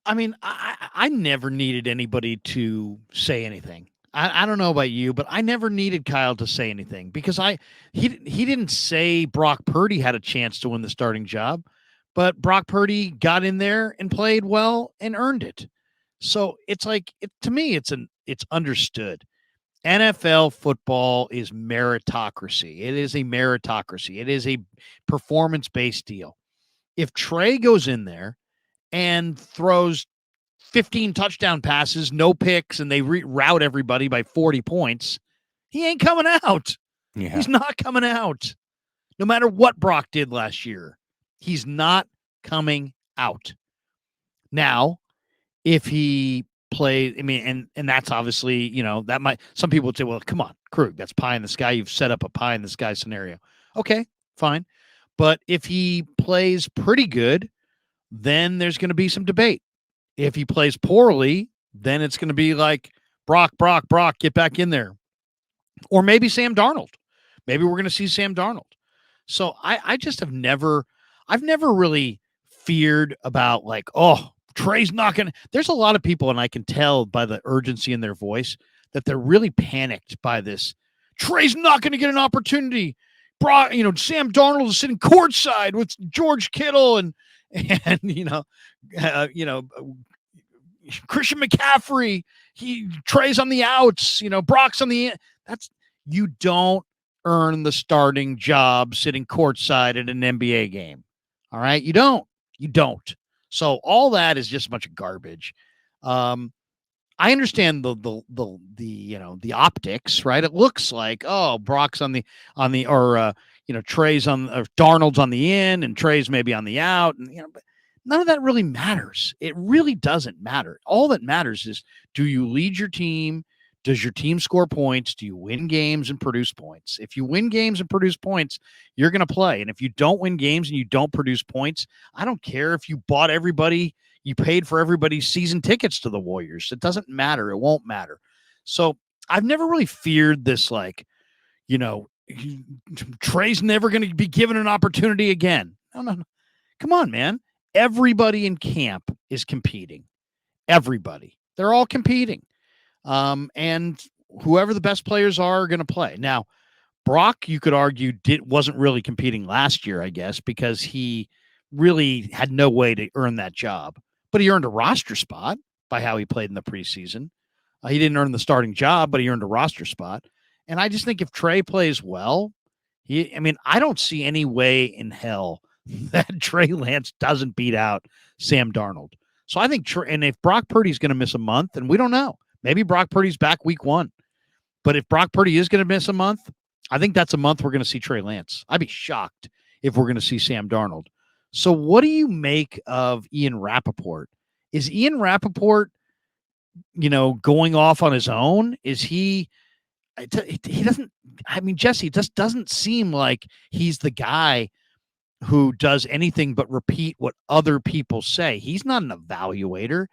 I mean, I never needed anybody to say anything. I don't know about you, but I never needed Kyle to say anything because he didn't say Brock Purdy had a chance to win the starting job, but Brock Purdy got in there and played well and earned it. So it's like to me, it's understood. NFL football is meritocracy. It is a meritocracy. It is a performance based deal. If Trey goes in there and throws 15 touchdown passes, no picks, and they route everybody by 40 points, he ain't coming out. Yeah. He's not coming out. No matter what Brock did last year, he's not coming out. Now, if he plays, I mean, and that's obviously, that might, some people would say, well, come on, Krug, that's pie in the sky. You've set up a pie in the sky scenario. Okay, fine. But if he plays pretty good, then there's going to be some debate. If he plays poorly, then it's going to be like, Brock, get back in there. Or maybe Sam Darnold. Maybe we're going to see Sam Darnold. So I just I've never really feared about like, oh, Trey's not going to. There's a lot of people, and I can tell by the urgency in their voice that they're really panicked by this. Trey's not going to get an opportunity. Sam Darnold is sitting courtside with George Kittle and uh, you know, Christian McCaffrey. Trey's on the outs. Brock's on the in. That's You don't earn the starting job sitting courtside at an NBA game. All right, you don't. You don't. So all that is just a bunch of garbage. I understand the optics, right? It looks like, oh, Brock's on the or Trey's on, or Darnold's on the in and Trey's maybe on the out, and but none of that really matters. It really doesn't matter. All that matters is, do you lead your team? Does your team score points? Do you win games and produce points? If you win games and produce points, you're going to play. And if you don't win games and you don't produce points, I don't care if you bought everybody, you paid for everybody's season tickets to the Warriors. It doesn't matter. It won't matter. So I've never really feared this, like, Trey's never going to be given an opportunity again. No. Come on, man. Everybody in camp is competing. Everybody. They're all competing. And whoever the best players are going to play. Now, Brock, you could argue, wasn't really competing last year, I guess, because he really had no way to earn that job. But he earned a roster spot by how he played in the preseason. He didn't earn the starting job, but he earned a roster spot. And I just think if Trey plays well, I don't see any way in hell that Trey Lance doesn't beat out Sam Darnold. So I think, and if Brock Purdy's going to miss a month, and we don't know, maybe Brock Purdy's back week 1. But if Brock Purdy is going to miss a month, I think that's a month we're going to see Trey Lance. I'd be shocked if we're going to see Sam Darnold. So what do you make of Ian Rappaport? Is Ian Rappaport, going off on his own? Is he doesn't, Jesse, it just doesn't seem like he's the guy who does anything but repeat what other people say. He's not an evaluator.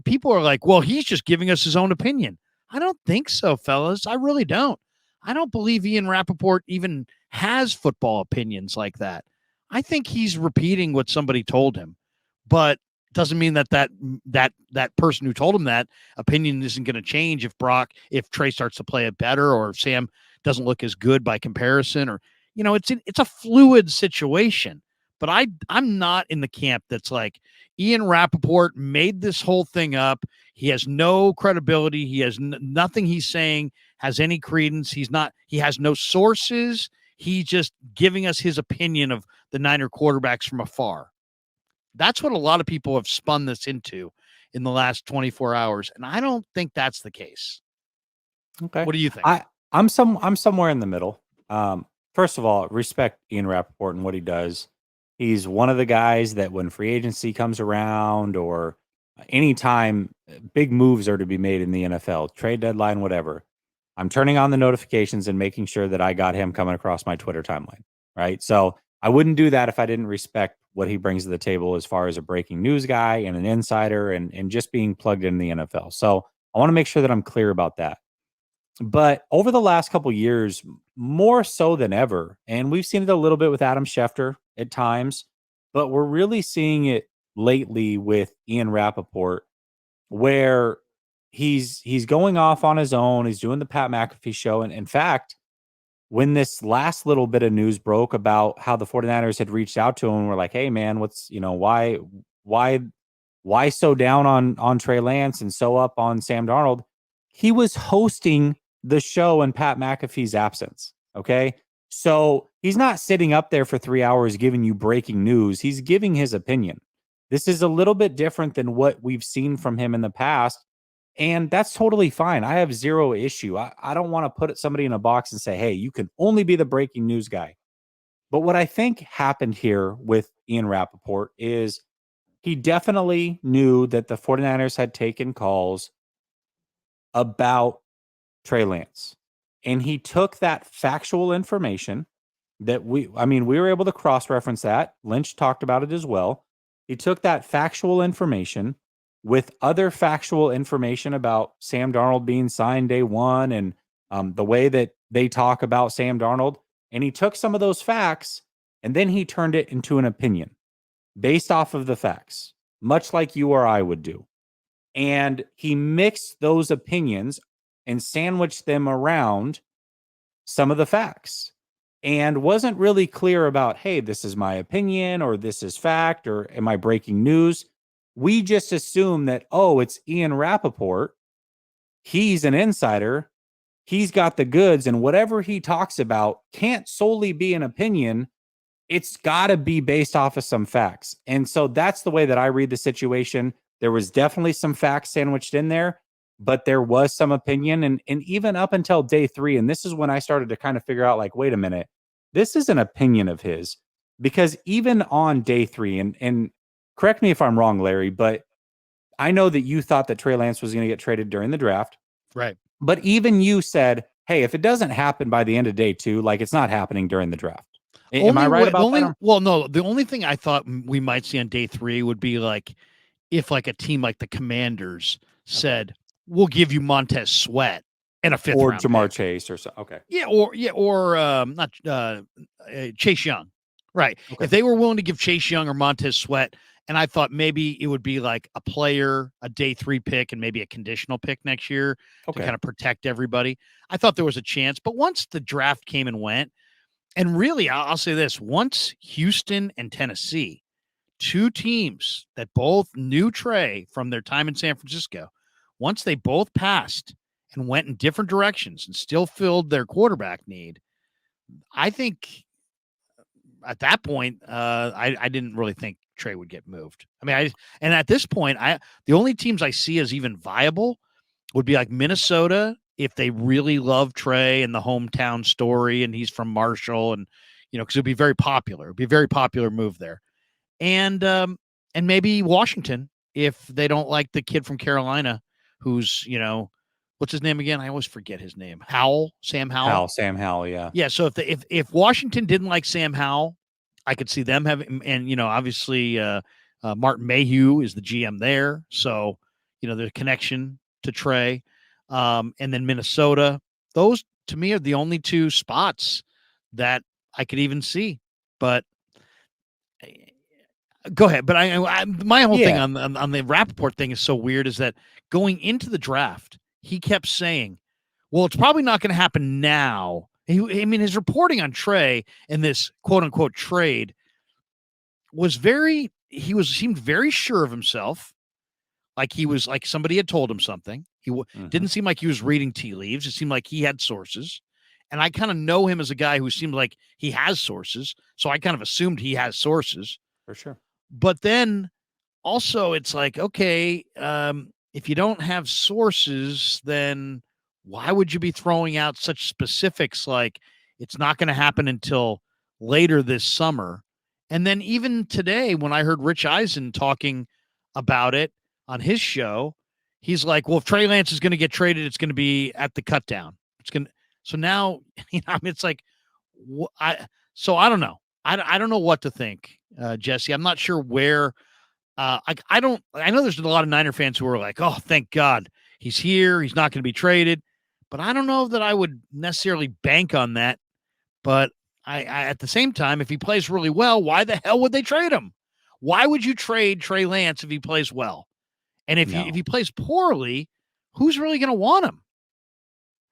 People are like, well, he's just giving us his own opinion. I don't think so, fellas. I really don't. I don't believe Ian Rappaport even has football opinions like that. I think he's repeating what somebody told him, but doesn't mean that person who told him that opinion isn't going to change if Trey starts to play it better, or if Sam doesn't look as good by comparison, or it's a fluid situation. But I'm not in the camp that's like, Ian Rappaport made this whole thing up. He has no credibility. He has nothing he's saying has any credence. He has no sources. He's just giving us his opinion of the Niner quarterbacks from afar. That's what a lot of people have spun this into in the last 24 hours. And I don't think that's the case. Okay. What do you think? I'm somewhere in the middle. First of all, respect Ian Rappaport and what he does. He's one of the guys that when free agency comes around, or anytime big moves are to be made in the NFL, trade deadline, whatever, I'm turning on the notifications and making sure that I got him coming across my Twitter timeline, right? So I wouldn't do that if I didn't respect what he brings to the table as far as a breaking news guy and an insider, and just being plugged in the NFL. So I want to make sure that I'm clear about that. But over the last couple of years, more so than ever, and we've seen it a little bit with Adam Schefter at times, but we're really seeing it lately with Ian Rappaport, where he's going off on his own. He's doing the Pat McAfee show. And in fact, when this last little bit of news broke about how the 49ers had reached out to him and were like, hey man, what's, why why so down on Trey Lance and so up on Sam Darnold? He was hosting the show in Pat McAfee's absence. Okay. So he's not sitting up there for 3 hours giving you breaking news. He's giving his opinion. This is a little bit different than what we've seen from him in the past. And that's totally fine. I have zero issue. I don't want to put somebody in a box and say, hey, you can only be the breaking news guy. But what I think happened here with Ian Rappaport is he definitely knew that the 49ers had taken calls about Trey Lance. And he took that factual information that we were able to cross-reference that. Lynch talked about it as well. He took that factual information with other factual information about Sam Darnold being signed day one and the way that they talk about Sam Darnold. And he took some of those facts and then he turned it into an opinion based off of the facts, much like you or I would do. And he mixed those opinions and sandwiched them around some of the facts and wasn't really clear about, hey, this is my opinion or this is fact or am I breaking news? We just assume that, oh, it's Ian Rappaport. He's an insider. He's got the goods and whatever he talks about can't solely be an opinion. It's got to be based off of some facts. And so that's the way that I read the situation. There was definitely some facts sandwiched in there, but there was some opinion. And even up until day 3, and this is when I started to kind of figure out, like, wait a minute, this is an opinion of his. Because even on day 3, and correct me if I'm wrong, Larry, but I know that you thought that Trey Lance was going to get traded during the draft. Right. But even you said, hey, if it doesn't happen by the end of day 2, like, it's not happening during the draft. Am I right about that? Well, no, the only thing I thought we might see on day 3 would be like if like a team like the Commanders said, we'll give you Montez Sweat and a 5th or round Jamar pick. Chase or so. Okay. Yeah, or not Chase Young. Right. Okay. If they were willing to give Chase Young or Montez Sweat, and I thought maybe it would be like a player, a day 3 pick, and maybe a conditional pick next year to kind of protect everybody. I thought there was a chance. But once the draft came and went, and really, I'll say this, once Houston and Tennessee, 2 teams that both knew Trey from their time in San Francisco, once they both passed and went in different directions and still filled their quarterback need, I think at that point, I didn't really think Trey would get moved. I mean, and at this point, the only teams I see as even viable would be like Minnesota, if they really love Trey and the hometown story, and he's from Marshall, and because it'd be very popular. It'd be a very popular move there, and maybe Washington if they don't like the kid from Carolina, who's what's his name again? I always forget his name. Sam Howell. Sam Howell, yeah. Yeah, so if Washington didn't like Sam Howell, I could see them having, and obviously Martin Mayhew is the GM there, so there's a connection to Trey, and then Minnesota. Those to me are the only 2 spots that I could even see. But go ahead. But my whole thing on the Rappaport thing is so weird is that going into the draft, he kept saying, well, it's probably not going to happen now. His reporting on Trey and this quote unquote trade was seemed very sure of himself. Like he was like somebody had told him something. He didn't seem like he was reading tea leaves. It seemed like he had sources. And I kind of know him as a guy who seemed like he has sources. So I kind of assumed he has sources. For sure. But then also it's like, okay, if you don't have sources, then why would you be throwing out such specifics like it's not going to happen until later this summer? And then even today, when I heard Rich Eisen talking about it on his show, he's like, well, if Trey Lance is going to get traded, it's going to be at the cut down. So now, it's like, I don't know. I don't know what to think, Jesse. I'm not sure where. I know there's a lot of Niner fans who are like, oh, thank God he's here. He's not going to be traded. But I don't know that I would necessarily bank on that. But I at the same time, if he plays really well, why the hell would they trade him? Why would you trade Trey Lance if he plays well? And if No. he plays poorly, who's really going to want him?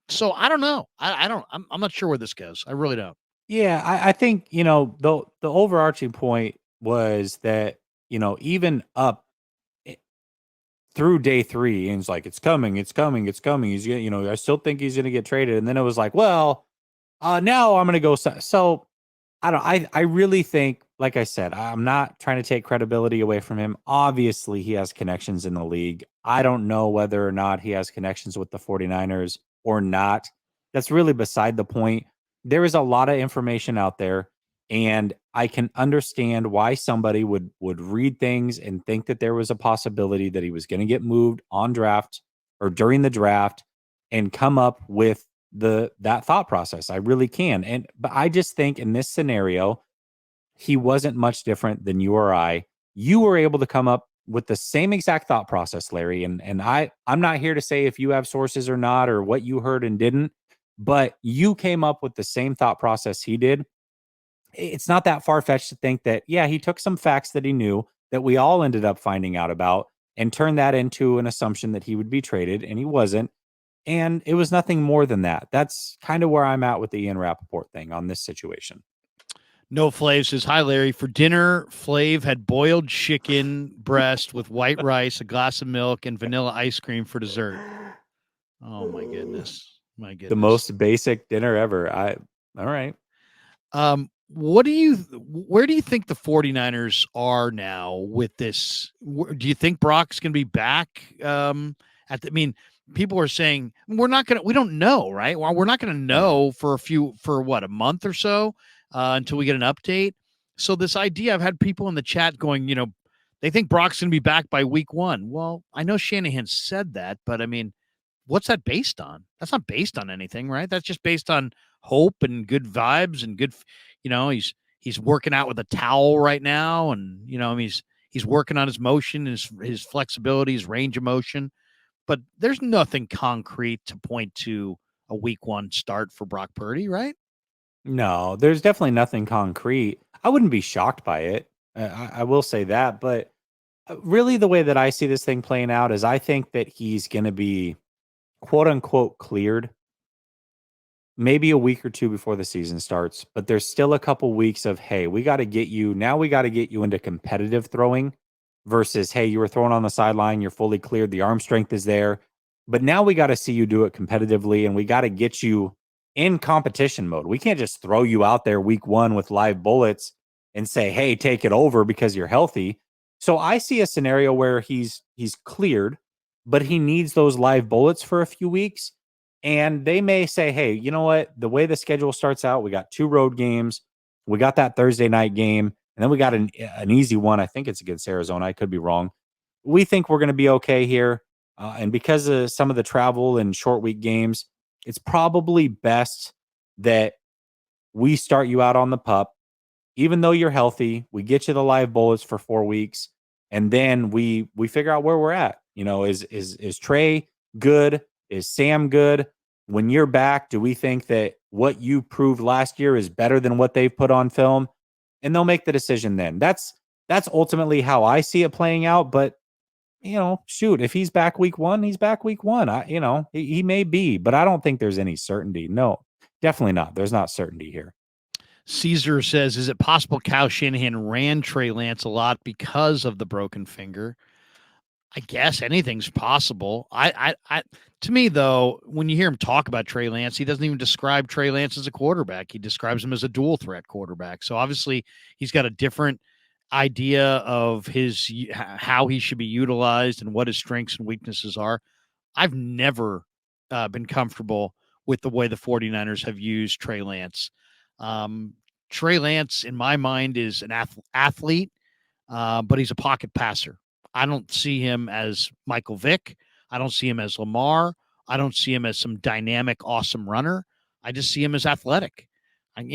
So I don't know. I'm not sure where this goes. I really don't. Yeah, I think, the overarching point was that, even up i- through day 3, and it's like, it's coming, it's coming, it's coming. He's gonna, I still think he's gonna get traded. And then it was like, well, now I'm gonna go. So I really think, like I said, I'm not trying to take credibility away from him. Obviously, he has connections in the league. I don't know whether or not he has connections with the 49ers or not. That's really beside the point. There is a lot of information out there, and I can understand why somebody would read things and think that there was a possibility that he was going to get moved on draft or during the draft and come up with that thought process. I really can. But I just think in this scenario, he wasn't much different than you or I. You were able to come up with the same exact thought process, Larry. And I'm not here to say if you have sources or not, or what you heard and didn't, but you came up with the same thought process he did. It's not that far-fetched to think that, yeah, he took some facts that he knew that we all ended up finding out about and turned that into an assumption that he would be traded, and he wasn't. And it was nothing more than that. That's kind of where I'm at with the Ian Rappaport thing on this situation. No Flav says, hi, Larry. For dinner, Flav had boiled chicken breast with white rice, a glass of milk, and vanilla ice cream for dessert. Oh, my goodness. My goodness. The most basic dinner ever. All right. Where do you think the 49ers are now with this? Do you think Brock's going to be back? People are saying we don't know, right? Well, we're not going to know for a month or so until we get an update. So this idea, I've had people in the chat going, they think Brock's going to be back by week 1. Well, I know Shanahan said that, but what's that based on? That's not based on anything, right? That's just based on hope and good vibes and good, he's working out with a towel right now. And, he's working on his motion, his flexibility, his range of motion, but there's nothing concrete to point to a week 1 start for Brock Purdy, right? No, there's definitely nothing concrete. I wouldn't be shocked by it. I will say that, but really the way that I see this thing playing out is I think that he's going to be quote unquote cleared maybe a week or 2 before the season starts, but there's still a couple weeks of, hey, we got to get you into competitive throwing versus, hey, you were throwing on the sideline, you're fully cleared, the arm strength is there, but now we got to see you do it competitively, and we got to get you in competition mode. We can't just throw you out there week 1 with live bullets and say, hey, take it over because you're healthy. So I see a scenario where he's cleared, but he needs those live bullets for a few weeks. And they may say, hey, you know what? The way the schedule starts out, we got 2 road games. We got that Thursday night game. And then we got an easy one. I think it's against Arizona. I could be wrong. We think we're going to be okay here. And because of some of the travel and short week games, it's probably best that we start you out on the pup. Even though you're healthy, we get you the live bullets for 4 weeks. And then we figure out where we're at. Is Trey good? Is Sam good? When you're back, do we think that what you proved last year is better than what they've put on film? And they'll make the decision then. That's ultimately how I see it playing out. But, shoot, if he's back week 1, he's back week 1. He may be, but I don't think there's any certainty. No, definitely not. There's not certainty here. Caesar says, is it possible Kyle Shanahan ran Trey Lance a lot because of the broken finger? I guess anything's possible. To me, though, when you hear him talk about Trey Lance, he doesn't even describe Trey Lance as a quarterback. He describes him as a dual threat quarterback. So obviously he's got a different idea of how he should be utilized and what his strengths and weaknesses are. I've never been comfortable with the way the 49ers have used Trey Lance. Trey Lance, in my mind, is an athlete, but he's a pocket passer. I don't see him as Michael Vick. I don't see him as Lamar. I don't see him as some dynamic, awesome runner. I just see him as athletic. Is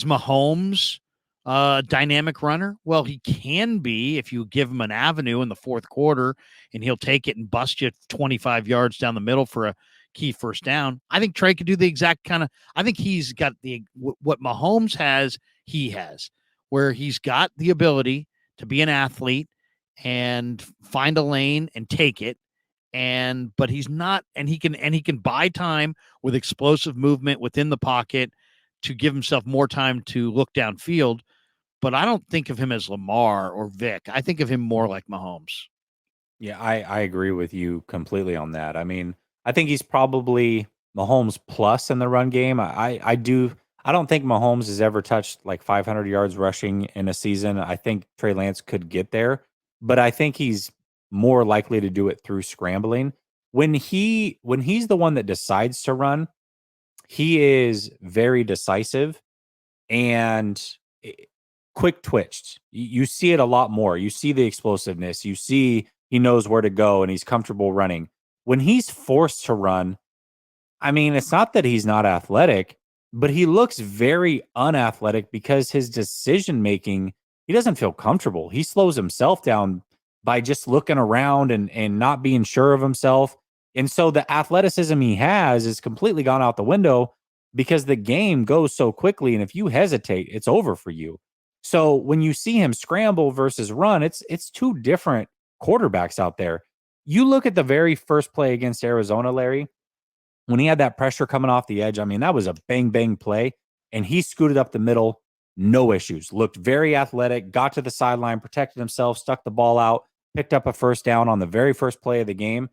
Mahomes a dynamic runner? Well, he can be if you give him an avenue in the 4th quarter, and he'll take it and bust you 25 yards down the middle for a key first down. I think Trey could do the exact kind of. I think he's got what Mahomes has. He has. where he's got the ability to be an athlete and find a lane and take it. And but he's not, and he can buy time with explosive movement within the pocket to give himself more time to look downfield. But I don't think of him as Lamar or Vic. I think of him more like Mahomes. Yeah, I agree with you completely on that. I mean, I think he's probably Mahomes plus in the run game. I don't think Mahomes has ever touched like 500 yards rushing in a season. I think Trey Lance could get there, but I think he's more likely to do it through scrambling. When he's the one that decides to run, he is very decisive and eh, quick twitched. You see it a lot more. You see the explosiveness. You see he knows where to go and he's comfortable running. When he's forced to run, I mean, it's not that he's not athletic, but he looks very unathletic because his decision making, he doesn't feel comfortable. He slows himself down by just looking around and not being sure of himself. And so the athleticism he has is completely gone out the window because the game goes so quickly. And if you hesitate, it's over for you. So when you see him scramble versus run, it's two different quarterbacks out there. You look at the very first play against Arizona, Larry, when he had that pressure coming off the edge, I mean, that was a bang, bang play. And he scooted up the middle, no issues. Looked very athletic, got to the sideline, protected himself, stuck the ball out, picked up a first down on the very first play of the game.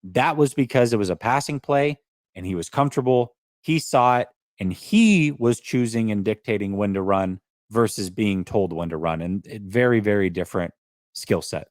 That was because it was a passing play and he was comfortable. He saw it and he was choosing and dictating when to run versus being told when to run. And very, very different skill set.